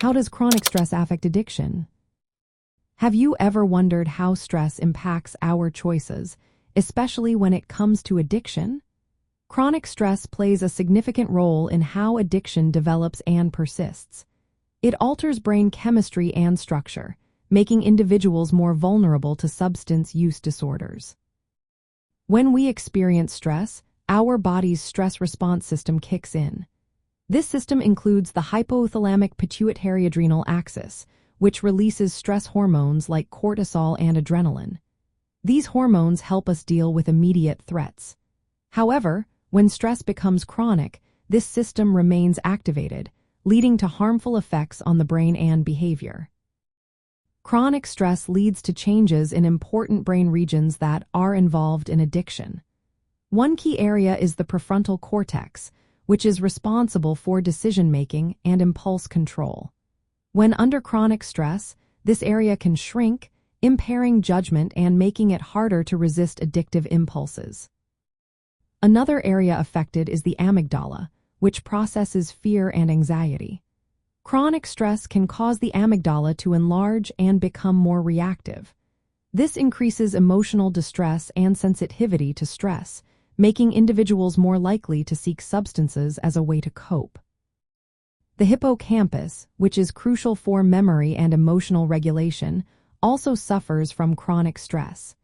How does chronic stress affect addiction? Have you ever wondered how stress impacts our choices, especially when it comes to addiction? Chronic stress plays a significant role in how addiction develops and persists. It alters brain chemistry and structure, making individuals more vulnerable to substance use disorders. When we experience stress, our body's stress response system kicks in. This system includes the hypothalamic pituitary adrenal axis, which releases stress hormones like cortisol and adrenaline. These hormones help us deal with immediate threats. However, when stress becomes chronic, this system remains activated, leading to harmful effects on the brain and behavior. Chronic stress leads to changes in important brain regions that are involved in addiction. One key area is the prefrontal cortex, which is responsible for decision-making and impulse control. When under chronic stress, this area can shrink, impairing judgment and making it harder to resist addictive impulses. Another area affected is the amygdala, which processes fear and anxiety. Chronic stress can cause the amygdala to enlarge and become more reactive. This increases emotional distress and sensitivity to stress, making individuals more likely to seek substances as a way to cope. The hippocampus, which is crucial for memory and emotional regulation, also suffers from chronic stress.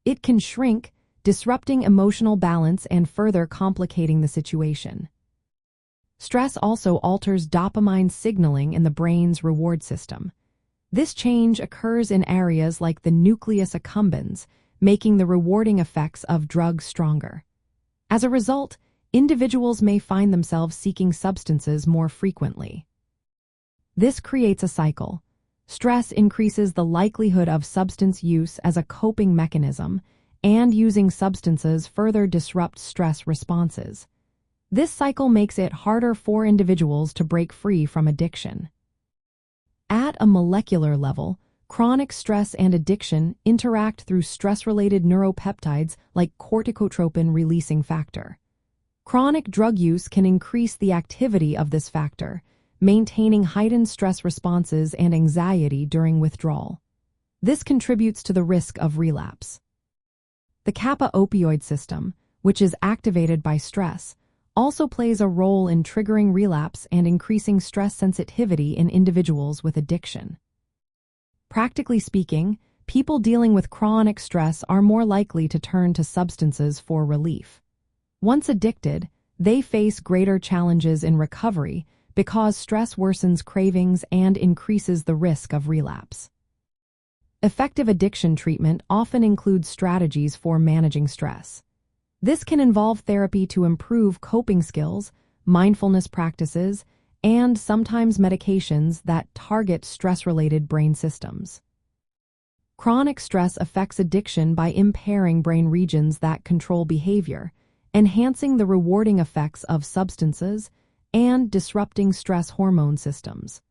It can shrink, disrupting emotional balance and further complicating the situation. Stress also alters dopamine signaling in the brain's reward system. This change occurs in areas like the nucleus accumbens, making the rewarding effects of drugs stronger. As a result, individuals may find themselves seeking substances more frequently. This creates a cycle. Stress increases the likelihood of substance use as a coping mechanism, and using substances further disrupts stress responses. This cycle makes it harder for individuals to break free from addiction. At a molecular level, chronic stress and addiction interact through stress-related neuropeptides like corticotropin-releasing factor. Chronic drug use can increase the activity of this factor, maintaining heightened stress responses and anxiety during withdrawal. This contributes to the risk of relapse. The kappa opioid system, which is activated by stress, also plays a role in triggering relapse and increasing stress sensitivity in individuals with addiction. Practically speaking, people dealing with chronic stress are more likely to turn to substances for relief. Once addicted, they face greater challenges in recovery because stress worsens cravings and increases the risk of relapse. Effective addiction treatment often includes strategies for managing stress. This can involve therapy to improve coping skills, mindfulness practices, and sometimes medications that target stress-related brain systems. Chronic stress affects addiction by impairing brain regions that control behavior, enhancing the rewarding effects of substances, and disrupting stress hormone systems.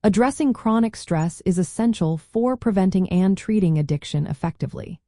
Addressing chronic stress is essential for preventing and treating addiction effectively.